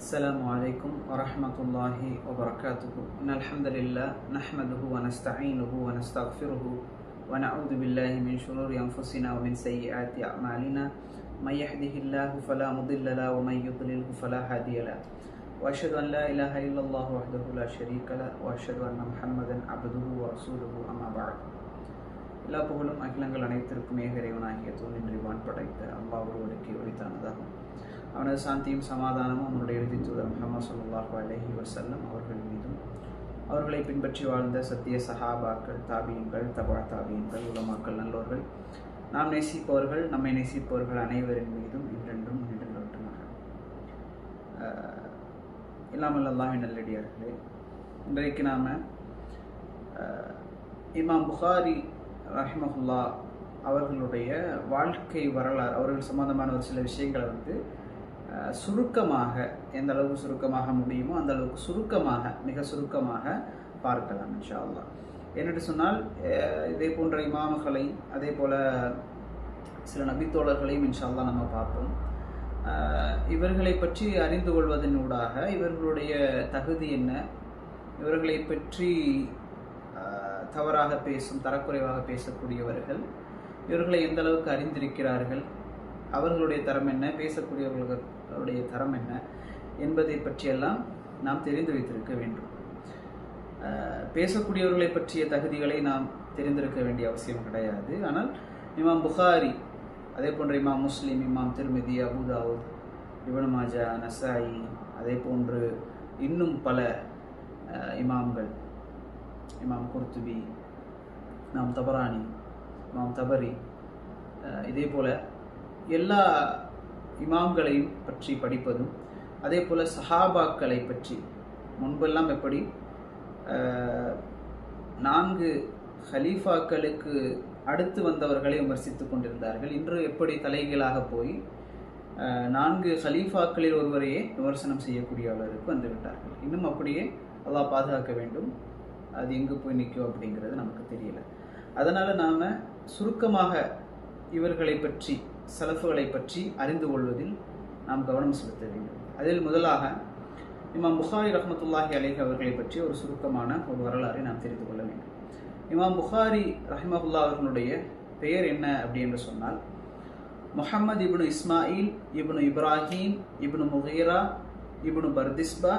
السلام عليكم ورحمة الله وبركاته. إن الحمد لله نحمده ونستعينه ونستغفره ونعوذ بالله من شرور أنفسنا ومن سيئات أعمالنا. من يهده الله فلا مضل له ومن يضلله فلا هادي له. وأشهد أن لا إله إلا الله وحده لا شريك له وأشهد أن محمدا عبده ورسوله أما بعد. எல்லா புகழும் அகிலங்கள் அனைத்திற்கும் இறைவனாகிய தூணின்றிவான் படைத்த அல்லாஹ் ஒருவனுக்கு உரித்தானதாகும். அவனது சாந்தியும் சமாதானமும் அவனுடைய இறுதி தூதர் முஹம்மது ஸல்லல்லாஹு அலைஹி வஸல்லம் அவர்கள் மீதும் அவர்களை பின்பற்றி வாழ்ந்த சத்திய சஹாபாக்கள், தாபியங்கள், தபா தாபியங்கள், உலமாக்கள், நல்லோர்கள், நாம் நேசிப்பவர்கள், நம்மை நேசிப்பவர்கள் அனைவரின் மீதும் என்றென்றும் நின்றவற்றுமாக. இல்லாமல் அல்லாஹ்வின் நல்லடியார்களே, இன்றைக்கு நாம் இமாம் புகாரி ரஹிமஹுல்லா அவர்களுடைய வாழ்க்கை வரலாறு, அவர்கள் சம்பந்தமான ஒரு சில விஷயங்களை சுருக்கமாக, எந்த அளவுக்கு சுருக்கமாக முடியுமோ அந்த அளவுக்கு சுருக்கமாக, மிக சுருக்கமாக பார்க்கலாம் இன்ஷா அல்லாஹ். என்னென்று சொன்னால், இதே போன்ற இமாம்களை, அதே போல் சில நபித்தோழர்களையும் இன்ஷா அல்லாஹ் நம்ம பார்ப்போம். இவர்களை பற்றி அறிந்து கொள்வதனூடாக இவர்களுடைய தகுதி என்ன, இவர்களை பற்றி தவறாக பேசும், தரக்குறைவாக பேசக்கூடியவர்கள் இவர்களை எந்த அளவுக்கு அறிந்திருக்கிறார்கள், அவர்களுடைய தரம் என்ன, பேசக்கூடியவர்களுடைய தரம் என்ன என்பதை பற்றியெல்லாம் நாம் தெரிந்து வைத்திருக்க வேண்டும். பேசக்கூடியவர்களை பற்றிய தகுதிகளை நாம் தெரிந்திருக்க வேண்டிய அவசியம் கிடையாது. ஆனால் இமாம் புகாரி, அதே போன்ற இமாம் முஸ்லிம், இமாம் திர்மிதி, அபூ தாவூத், இப்னு மாஜா, நசாயி, அதே போன்று இன்னும் பல இமாம்கள், இமாம் குர்துபி, இமாம் தபரானி, இமாம் தபரி, இதே போல் எல்லா இமாம்களையும் பற்றி படிப்பதும், அதே போல் சஹாபாக்களை பற்றி, முன்பெல்லாம் எப்படி 4 ஹலீஃபாக்களுக்கு அடுத்து வந்தவர்களை விமர்சித்து கொண்டிருந்தார்கள், இன்று எப்படி தலைகீழாக போய் 4 ஹலீஃபாக்களில் ஒருவரையே விமர்சனம் செய்யக்கூடியவர்களுக்கு வந்துவிட்டார்கள். இன்னும் அப்படியே அல்லாஹ் பாதுகாக்க வேண்டும். அது எங்கே போய் நிற்கும் அப்படிங்கிறது நமக்கு தெரியல. அதனால் நாம் சுருக்கமாக இவர்களை பற்றி, சலஃபுகளை பற்றி அறிந்து கொள்வதில் நாம் கவனம் செலுத்த வேண்டும். அதில் முதலாக இமாம் புகாரி ரஹ்மத்துல்லாஹி அலைஹி அவர்களை பற்றி ஒரு சுருக்கமான ஒரு வரலாறை நாம் தெரிந்து கொள்ள வேண்டும். இமாம் புகாரி ரஹிமஹுல்லா அவர்களுடைய பெயர் என்ன அப்படி என்று சொன்னால், முஹம்மது இப்னு இஸ்மாயில் இப்னு இப்ராஹிம் இப்னு முகீரா இப்னு பர்திஸ்பா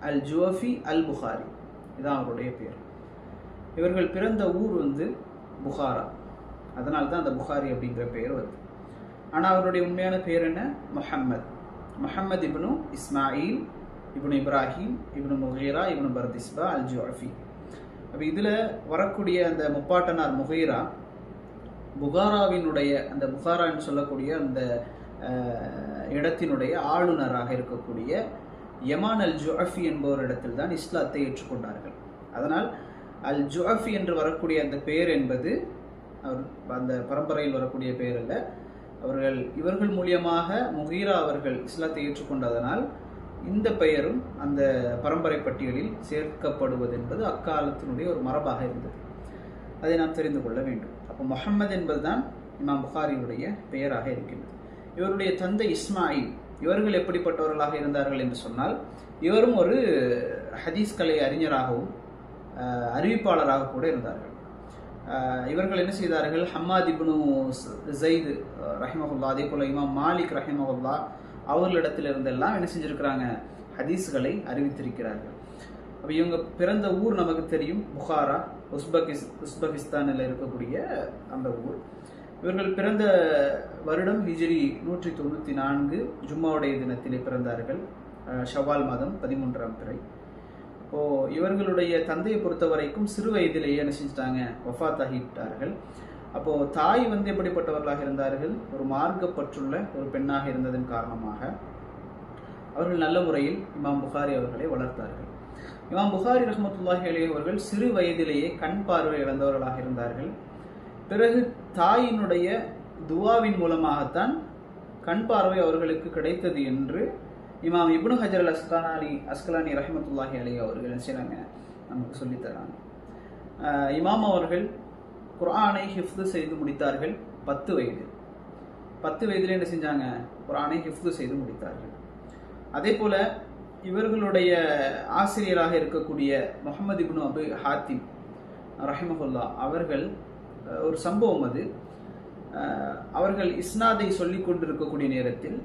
அல் ஜுவஃபி அல் புகாரி, இதுதான் அவருடைய பெயர். இவர்கள் பிறந்த ஊர் புகாரா, அதனால தான் அந்த புகாரி அப்படிங்கிற பெயர் வருது. ஆனால் அவருடைய உண்மையான பெயர் என்ன? முஹம்மது இப்னு இஸ்மாயில் இப்னு இப்ராஹிம் இப்னு முகீரா இப்னு பர்திஸ்பா அல் ஜுவஃபி. அப்போ இதில் வரக்கூடிய அந்த முப்பாட்டனார் முகீரா, புகாராவினுடைய, அந்த புகாரான்னு சொல்லக்கூடிய அந்த இடத்தினுடைய ஆளுநராக இருக்கக்கூடிய யமான் அல் ஜுஅஃபி என்பவர் இடத்தில் தான் இஸ்லாத்தை ஏற்றுக்கொண்டார்கள். அதனால் அல் ஜுஅஃபி என்று வரக்கூடிய அந்த பெயர் என்பது அவர் அந்த பரம்பரையில் வரக்கூடிய பெயர் அல்ல. இவர்கள் மூலியமாக முகீரா அவர்கள் இஸ்லாத்தை ஏற்றுக்கொண்டதனால் இந்த பெயரும் அந்த பரம்பரை பட்டியலில் சேர்க்கப்படுவது என்பது அக்காலத்தினுடைய ஒரு மரபாக இருந்தது. அதை நாம் தெரிந்து கொள்ள வேண்டும். அப்போ முஹம்மது என்பதுதான் இமாம் புகாரியுடைய பெயராக இருக்கின்றது. இவருடைய தந்தை இஸ்மாயில், இவர்கள் எப்படிப்பட்டவர்களாக இருந்தார்கள் என்று சொன்னால், இவரும் ஒரு ஹதீஸ் கலை அறிஞராகவும் அறிவிப்பாளராக கூட இருந்தார்கள். இவர்கள் என்ன செய்தார்கள்? ஹம்மாத் இப்னு ஸைத் ரஹிமஹுல்லா, அதே போல் இமாம் மாலிக் ரஹிமஹுல்லா அவர்களிடத்தில் இருந்தெல்லாம் என்ன செஞ்சிருக்கிறாங்க? ஹதீஸ்களை அறிவித்திருக்கிறார்கள். அப்போ இவங்க பிறந்த ஊர் நமக்கு தெரியும், புகாரா, உஸ்பெகிஸ்தானில் இருக்கக்கூடிய அந்த ஊர். இவர்கள் பிறந்த வருடம் ஹிஜ்ரி 194 ஜும்மாவுடைய தினத்திலே பிறந்தார்கள், ஷவ்வால் மாதம் 13ஆம் பிறை. இப்போது இவர்களுடைய தந்தையை பொறுத்த வரைக்கும் சிறு வயதிலேயே என்ன செஞ்சிட்டாங்க? வஃபாத் ஆகிவிட்டார்கள். அப்போது தாய் எப்படிப்பட்டவர்களாக இருந்தார்கள்? ஒரு மார்க்கப்பற்றுள்ள ஒரு பெண்ணாக இருந்ததன் காரணமாக அவர்கள் நல்ல முறையில் இமாம் புகாரி அவர்களை வளர்த்தார்கள். இமாம் புகாரி ரஹ்மத்துல்லாஹி அலைஹி அவர்கள் சிறு வயதிலேயே கண் பார்வை இழந்தவர்களாக இருந்தார்கள். பிறகு தாயினுடைய துவாவின் மூலமாகத்தான் கண் பார்வை அவர்களுக்கு கிடைத்தது என்று இமாம் இப்னு ஹஜர் அல் அஸ்கலானி ரஹ்மத்துல்லாஹி அலைஹி அவர்கள் என்ன செய்றாங்க? நமக்கு சொல்லித்தராங்க. இமாம் அவர்கள் குர்ஆனை ஹிஃப்து செய்து முடித்தார்கள் 10 வயது. 10 வயதில் என்ன செஞ்சாங்க? குர்ஆனை ஹிஃப்து செய்து முடித்தார்கள். அதே போல் இவர்களுடைய ஆசிரியராக இருக்கக்கூடிய முஹம்மது இப்னு அபு ஹாத்திம் ரஹிமஹுல்லா அவர்கள் ஒரு சம்பவம் அது. அவர்கள் இஸ்னாதை சொல்லிக் கொண்டிருக்கக்கூடிய நேரத்தில்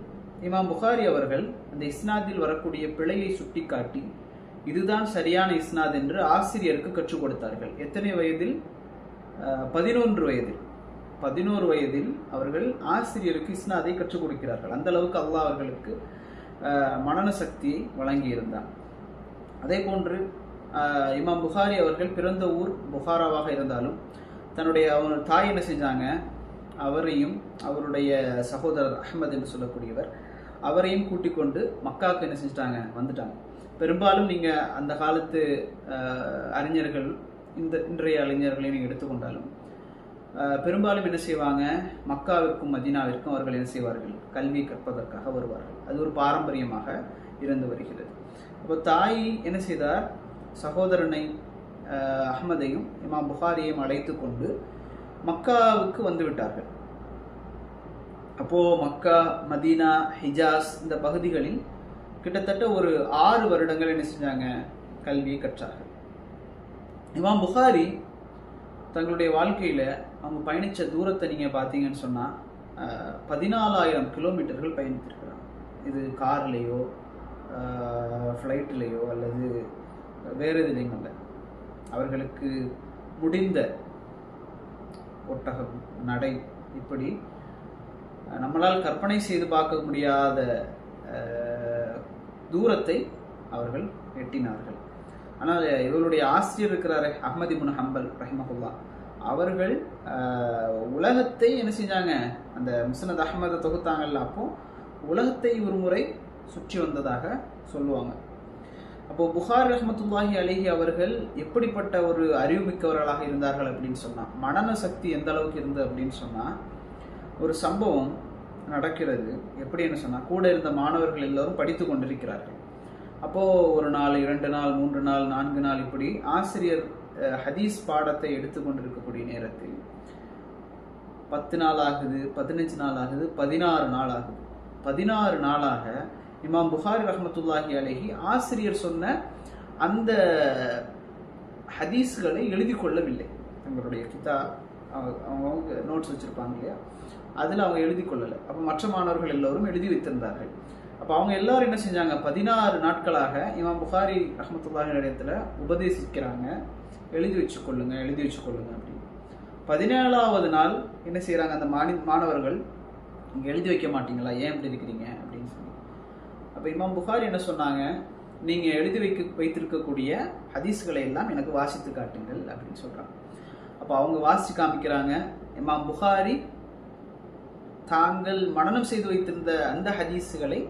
இமாம் புகாரி அவர்கள் அந்த இஸ்னாதில் வரக்கூடிய பிழையை சுட்டிக்காட்டி இதுதான் சரியான இஸ்னாத் என்று ஆசிரியருக்கு கற்றுக் கொடுத்தார்கள். எத்தனை வயதில்? 11 வயதில். 11 வயதில் அவர்கள் ஆசிரியருக்கு இஸ்னாதை கற்றுக் கொடுக்கிறார்கள். அந்த அளவுக்கு அல்லாஹ் அவர்களுக்கு மனன சக்தியை வழங்கியிருந்தார். அதே போன்று இமாம் புகாரி அவர்கள் பிறந்த ஊர் புகாராவாக இருந்தாலும் தன்னுடைய தாய் என்ன செஞ்சாங்க, அவரையும் அவருடைய சகோதரர் அஹ்மத் என்று சொல்லக்கூடியவர் அவரையும் கூட்டிக் கொண்டு மக்காவுக்கு என்ன செஞ்சிட்டாங்க, வந்துட்டாங்க. பெரும்பாலும் நீங்கள் அந்த காலத்து அறிஞர்கள், இன்றைய அறிஞர்களை நீங்கள் எடுத்துக்கொண்டாலும் பெரும்பாலும் என்ன செய்வாங்க, மக்காவிற்கும் மதீனாவிற்கும் அவர்கள் என்ன செய்வார்கள், கல்வி கற்பதற்காக வருவார்கள். அது ஒரு பாரம்பரியமாக இருந்து வருகிறது. அப்போ தாய் என்ன செய்தார், சகோதரனை அஹ்மதையும் இமாம் புகாரியையும் அழைத்து கொண்டு மக்காவுக்கு வந்து விட்டார்கள். அப்போது மக்கா, மதீனா, ஹிஜாஸ் இந்த பகுதிகளில் கிட்டத்தட்ட ஒரு 6 வருடங்கள் என்ன செஞ்சாங்க, கல்வியை கற்றார்கள். இமாம் புகாரி தங்களுடைய வாழ்க்கையில் அவங்க பயணித்த தூரத்தை நீங்கள் பார்த்தீங்கன்னு சொன்னால் 14,000 கிலோமீட்டர்கள் பயணித்திருக்கிறாங்க. இது கார்லேயோ ஃப்ளைட்லேயோ அல்லது வேறு எதுலையும் அல்ல. அவர்களுக்கு முடிந்த ஒட்டகம், நடை, இப்படி நம்மளால் கற்பனை செய்து பார்க்க முடியாத தூரத்தை அவர்கள் எட்டினார்கள். ஆனால் இவருடைய ஆசிரியர் இருக்கிறாரே அஹ்மத் இப்னு ஹம்பல் ரஹிமஹுல்லா, அவர்கள் உலகத்தை என்ன செஞ்சாங்க, அந்த முஸ்னத் அஹ்மதை தொகுத்தாங்கல்ல, அப்போ உலகத்தை ஒரு முறை சுற்றி வந்ததாக சொல்லுவாங்க. அப்போது புகாரி ரஹ்மத்துல்லாஹி அலைஹி அவர்கள் எப்படிப்பட்ட ஒரு அறிவுமிக்கவர்களாக இருந்தார்கள் அப்படின்னு சொன்னால், மனன சக்தி எந்த அளவுக்கு இருந்தது அப்படின்னு சொன்னால், ஒரு சம்பவம் நடக்கிறது. எப்படின்னு சொன்னால், கூட இருந்த மாணவர்கள் எல்லோரும் படித்து கொண்டிருக்கிறார்கள். அப்போது ஒரு நாள், 2 நாள், 3 நாள், 4 நாள், இப்படி ஆசிரியர் ஹதீஸ் பாடத்தை எடுத்துக்கொண்டிருக்கக்கூடிய நேரத்தில் 10 நாள் ஆகுது, 15 நாள் ஆகுது, 16 நாள் ஆகுது. 16 நாளாக இமாம் புகாரி ரஹ்மத்துல்லாஹி அலைஹி ஆசிரியர் சொன்ன அந்த ஹதீஸ்களை எழுதி கொள்ளவில்லை. தங்களுடைய அவங்க நோட்ஸ் வச்சுருப்பாங்க இல்லையா, அதில் அவங்க எழுதி கொள்ளலை. அப்போ மற்ற மாணவர்கள் எல்லோரும் எழுதி வைத்திருந்தார்கள். அப்போ அவங்க எல்லாரும் என்ன செஞ்சாங்க, 16 நாட்களாக இமாம் புகாரி ரஹ்மத்துல்லாஹி இடத்துல உபதேசிக்கிறாங்க, எழுதி வச்சுக்கொள்ளுங்க அப்படின்னு. 17ஆவது நாள் என்ன செய்கிறாங்க, அந்த மாணவர்கள் இங்கே எழுதி வைக்க மாட்டீங்களா, ஏன் இப்படி இருக்கிறீங்க அப்படின்னு சொல்லி. அப்போ இமாம் புகாரி என்ன சொன்னாங்க, நீங்கள் எழுதி வைத்திருக்கக்கூடிய ஹதீஸ்களை எல்லாம் எனக்கு வாசித்து காட்டுங்கள் அப்படின்னு சொல்கிறாங்க. அப்போ அவங்க வாசித்து காமிக்கிறாங்க. இமாம் புகாரி தாங்கள் மனனம் செய்து வைத்திருந்த அந்த ஹதீஸுகளை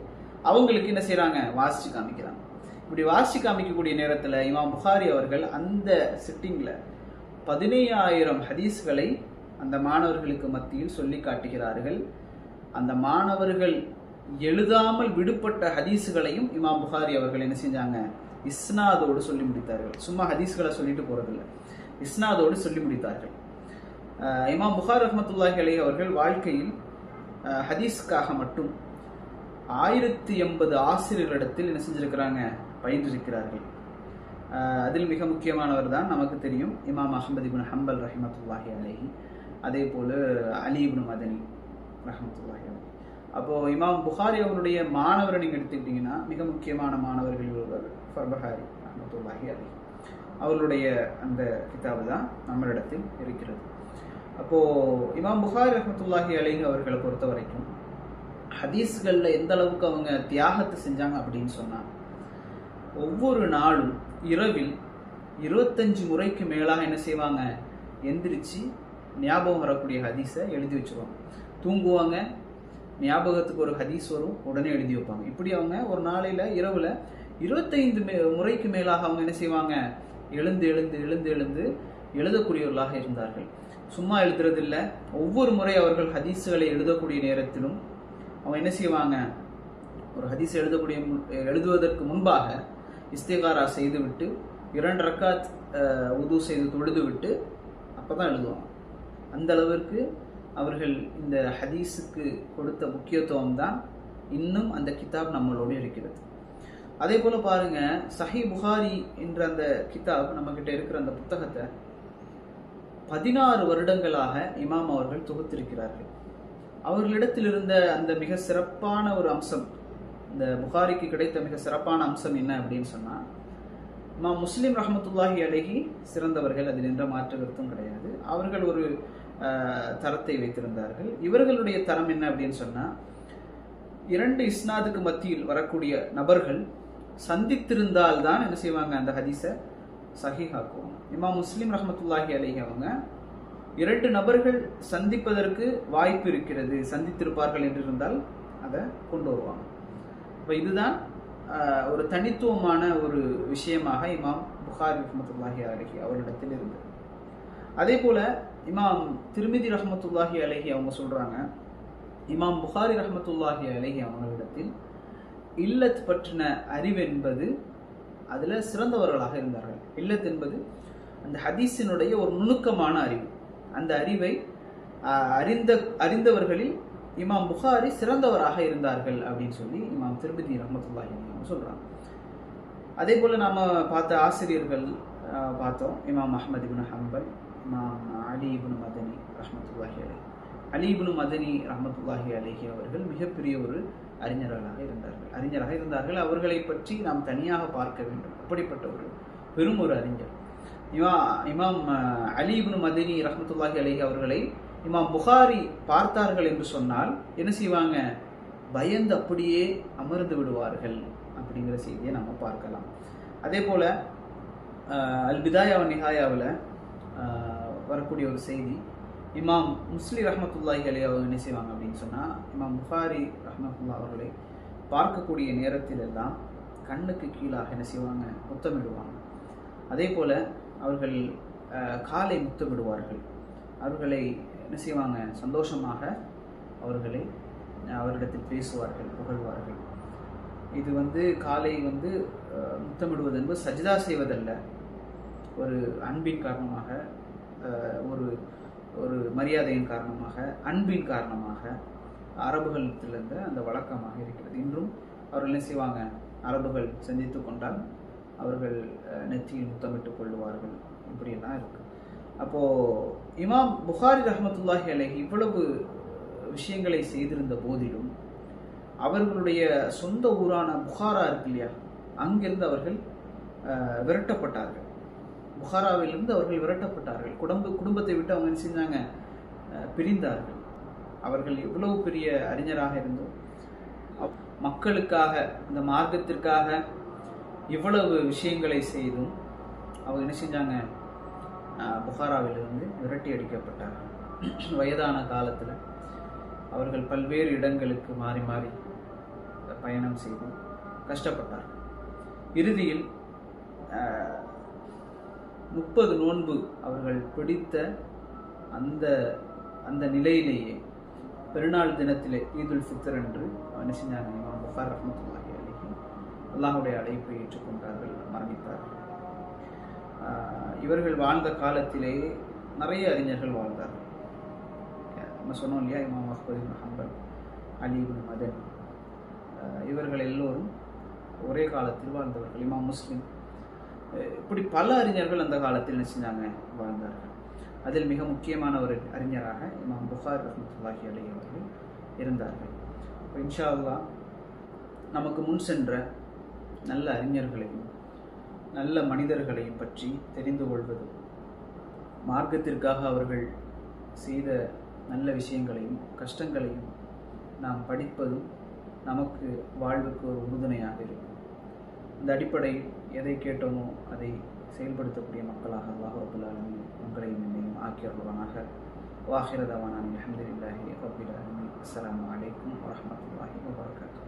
அவங்களுக்கு என்ன செய்கிறாங்க, வாசித்து காமிக்கிறாங்க. இப்படி வாசித்து காமிக்கக்கூடிய நேரத்தில் இமாம் புகாரி அவர்கள் அந்த சிட்டிங்கில் 15,000 ஹதீஸ்களை அந்த மாணவர்களுக்கு மத்தியில் சொல்லி காட்டுகிறார்கள். அந்த மாணவர்கள் எழுதாமல் விடுபட்ட ஹதீஸுகளையும் இமாம் புகாரி அவர்கள் என்ன செஞ்சாங்க, இஸ்னாதோடு சொல்லி முடித்தார்கள். சும்மா ஹதீஸ்களை சொல்லிட்டு போகிறதில்ல, இஸ்னாதோடு சொல்லி முடித்தார்கள். இமாம் புகாரி ரஹ்மத்துல்லாஹி அலைஹி அவர்கள் வாழ்க்கையில் ஹதீஸ்க்காக மட்டும் 1080 ஆசிரியர்களிடத்தில் என்ன செஞ்சிருக்கிறாங்க, பயின்றிருக்கிறார்கள். அதில் மிக முக்கியமானவர் தான் நமக்கு தெரியும் இமாம் அஹ்மத் இப்னு ஹம்பல் ரஹிமத்துல்லாஹி அலைஹி, அதே போல் அலி இப்னு மதனி ரஹ்மத்துல்லாஹி அலைஹி. அப்போது இமாம் புகாரி அவருடைய மாணவரை நீங்கள் எடுத்துக்கிட்டிங்கன்னா மிக முக்கியமான மாணவர்கள் ஒருவர் ஃபர்பஹாரி ரஹ்மத்துல்லாஹி அலைஹி. அவர்களுடைய அந்த கிதாபு தான் நம்மளிடத்தில் இருக்கிறது. அப்போது இமாம் புகாரி ரஹ்மத்துல்லாஹி அலைஹி அவர்களை பொறுத்த வரைக்கும் ஹதீஸ்களில் எந்த அளவுக்கு அவங்க தியாகத்தை செஞ்சாங்க அப்படின்னு சொன்னால், ஒவ்வொரு நாளும் இரவில் 25 முறைக்கு மேலாக என்ன செய்வாங்க, எந்திரிச்சு ஞாபகம் வரக்கூடிய ஹதீஸை எழுதி வச்சுருவாங்க. தூங்குவாங்க, ஞாபகத்துக்கு ஒரு ஹதீஸ் வரும், உடனே எழுதி வைப்பாங்க. இப்படி அவங்க ஒரு நாளையில் இரவில் 25 முறைக்கு மேலாக அவங்க என்ன செய்வாங்க, எழுந்து எழுந்து எழுந்து எழுந்து எழுதக்கூடியவர்களாக இருந்தார்கள். சும்மா எழுதுறதில்லை, ஒவ்வொரு முறை அவர்கள் ஹதீஸுகளை எழுதக்கூடிய நேரத்திலும் அவங்க என்ன செய்வாங்க, ஒரு ஹதீஸ் எழுதுவதற்கு முன்பாக இஸ்திகாரா செய்துவிட்டு 2 ரக்காத் உது செய்து தொழுது விட்டு அப்போ தான் எழுதுவாங்க. அந்த அளவிற்கு அவர்கள் இந்த ஹதீஸுக்கு கொடுத்த முக்கியத்துவம் தான் இன்னும் அந்த கிதாப் நம்மளோடு இருக்கிறது. அதே போல பாருங்க, சஹி புகாரி என்ற அந்த கிதாப் நம்ம கிட்ட இருக்கிற அந்த புத்தகத்தை 16 வருடங்களாக இமாம் அவர்கள் தொகுத்திருக்கிறார்கள். அவர்களிடத்தில் இருந்த அந்த மிக சிறப்பான ஒரு அம்சம், இந்த புகாரிக்கு கிடைத்த மிக சிறப்பான அம்சம் என்ன அப்படின்னு சொன்னா, இமாம் முஸ்லிம் ரஹ்மத்துல்லாஹி அலைஹி சிறந்தவர்கள், அதில் என்ற மாற்று கருத்தும் கிடையாது. அவர்கள் ஒரு தரத்தை வைத்திருந்தார்கள். இவர்களுடைய தரம் என்ன அப்படின்னு சொன்னா, 2 இஸ்னாதுக்கு மத்தியில் வரக்கூடிய நபர்கள் சந்தித்திருந்தால் தான் என்ன செய்வாங்க, அந்த ஹதீஸை சஹீஹாக்குவாங்க. இமாம் முஸ்லிம் ரஹ்மத்துல்லாஹி அலைஹி அவங்க 2 நபர்கள் சந்திப்பதற்கு வாய்ப்பு இருக்கிறது, சந்தித்திருப்பார்கள் என்று இருந்தால் அதை கொண்டு வருவாங்க. இப்போ இதுதான் ஒரு தனித்துவமான ஒரு விஷயமாக இமாம் புகாரி ரஹ்மத்துல்லாஹி அலைஹி அவரிடத்தில் இருந்தது. அதே போல இமாம் திர்மிதி ரஹ்மத்துல்லாஹி அலைஹி அவங்க சொல்றாங்க, இமாம் புகாரி ரஹ்மத்துல்லாஹி அலைஹி அவங்களிடத்தில் இல்லத் பற்றின அறிவு என்பது அதுல சிறந்தவர்களாக இருந்தார்கள். இல்லத் என்பது அந்த ஹதீஸினுடைய ஒரு நுணுக்கமான அறிவு. அந்த அறிவை அறிந்தவர்களில் இமாம் புகாரி சிறந்தவராக இருந்தார்கள் அப்படின்னு சொல்லி இமாம் திர்மிதி ரஹ்மத்துல்லாஹி அலைஹி சொல்றாங்க. அதே போல நாம பார்த்த ஆசிரியர்கள் பார்த்தோம், இமாம் அஹ்மத் இப்னு ஹம்பல், இமாம் அலி இப்னு மதனி ரஹ்மத்துல்லாஹி அலைஹி. அலி இப்னு மதனி ரஹ்மத்துல்லாஹி அலைஹி அவர்கள் மிகப்பெரிய ஒரு அறிஞராக இருந்தார்கள். அவர்களை பற்றி நாம் தனியாக பார்க்க வேண்டும். அப்படிப்பட்ட ஒரு பெரும் ஒரு அறிஞர் இமாம் அலி இப்னு மதனி ரஹ்மத்துல்லாஹி அலைஹி அவர்களை இமாம் புகாரி பார்த்தார்கள் என்று சொன்னால் என்ன செய்வாங்க, பயந்து அப்படியே அமர்ந்து விடுவார்கள் அப்படிங்கிற செய்தியை நம்ம பார்க்கலாம். அதே போல அல் பிதாயா வ நிஹாயாவில் வரக்கூடிய ஒரு செய்தி, இமாம் முஸ்லி ரஹ்மத்துல்லாஹி அலைஹி அவங்க என்ன செய்வாங்க அப்படின்னு சொன்னால், இமாம் புகாரி ரஹ்மத்துல்லா அவர்களை பார்க்கக்கூடிய நேரத்தில் எல்லாம் கண்ணுக்கு கீழாக என்ன செய்வாங்க, முத்தமிடுவாங்க. அதே போல் அவர்கள் காலை முத்தமிடுவார்கள். அவர்களை என்ன செய்வாங்க, சந்தோஷமாக அவரிடத்தில் பேசுவார்கள், புகழ்வார்கள். இது காலை முத்தமிடுவது என்பது சஜிதா செய்வதல்ல, ஒரு அன்பின் காரணமாக, ஒரு மரியாதையின் காரணமாக, அன்பின் காரணமாக அரபுகளிலிருந்து அந்த வழக்கமாக இருக்கிறது. இன்றும் அவர்கள் என்ன செய்வாங்க, அரபுகள் சந்தித்து கொண்டால் அவர்கள் நெற்றியில் முத்தமிட்டுக் கொள்ளுவார்கள். இப்படியெல்லாம் இருக்கு. அப்போ இமாம் புகாரி ரஹ்மத்துல்லாஹி அலைஹி இவ்வளவு விஷயங்களை செய்திருந்த போதிலும் அவர்களுடைய சொந்த ஊரான புகாரா இருக்கு இல்லையா, அங்கிருந்து அவர்கள் விரட்டப்பட்டார்கள். புகாராவிலிருந்து அவர்கள் விரட்டப்பட்டார்கள். குடும்பத்தை விட்டு அவங்க என்ன செஞ்சாங்க, பிரிந்தார்கள். அவர்கள் எவ்வளவு பெரிய அறிஞராக இருந்தோம், மக்களுக்காக, அந்த மார்க்கத்திற்காக இவ்வளவு விஷயங்களை செய்தும் அவங்க என்ன செஞ்சாங்க, புகாராவிலிருந்து விரட்டி அடிக்கப்பட்டார்கள். வயதான காலத்தில் அவர்கள் பல்வேறு இடங்களுக்கு மாறி மாறி பயணம் செய்து கஷ்டப்பட்டார்கள். இறுதியில் 30 நோன்பு அவர்கள் பிடித்த அந்த நிலையிலேயே பெருநாள் தினத்திலே ஈதுல் ஃபித்ர் என்று என்ன செஞ்சாங்க, இமாம் புகாரி ரஹ்மத்துல்லாஹி அலைஹி அல்லாஹ்வுடைய அழைப்பை ஏற்றுக்கொண்டார்கள், மரணித்தார்கள். இவர்கள் வாழ்ந்த காலத்திலேயே நிறைய அறிஞர்கள் வாழ்ந்தார்கள். நம்ம சொன்னோம் இல்லையா, இமாம் அஹ்மத் இப்னு ஹம்பல், அலி இப்னு மதனி, இவர்கள் எல்லோரும் ஒரே காலத்தில் வாழ்ந்தவர்கள். இமாம் முஸ்லிம், இப்படி பல அறிஞர்கள் அந்த காலத்தில் என்ன செஞ்சாங்க, வாழ்ந்தார்கள். அதில் மிக முக்கியமான ஒரு அறிஞராக இமாம் புகாரி ரஹ்மத்துல்லாஹி அலைஹி அவர்கள் இருந்தார்கள். இப்போ இன்ஷா அல்லாஹ் நமக்கு முன் சென்ற நல்ல அறிஞர்களையும் நல்ல மனிதர்களையும் பற்றி தெரிந்து கொள்வது, மார்க்கத்திற்காக அவர்கள் செய்த நல்ல விஷயங்களையும் கஷ்டங்களையும் நாம் படிப்பதும் நமக்கு வாழ்வுக்கு ஒரு உறுதுணையாக இருக்கும். இந்த அடிப்படையில் எதை கேட்டோமோ அதை செயல்படுத்தக்கூடிய மக்களாக அல்லாஹ் ரப்பல் ஆலமீன் உங்களையும் என்னையும் ஆக்கியருள்வானாக. வாஹிர தவானா அல்ஹம்துலில்லாஹி ரப்பில் ஆலமீன். அஸ்ஸலாமு அலைக்கும் வரஹ்மத்துல்லாஹி வபரகாத்துஹு.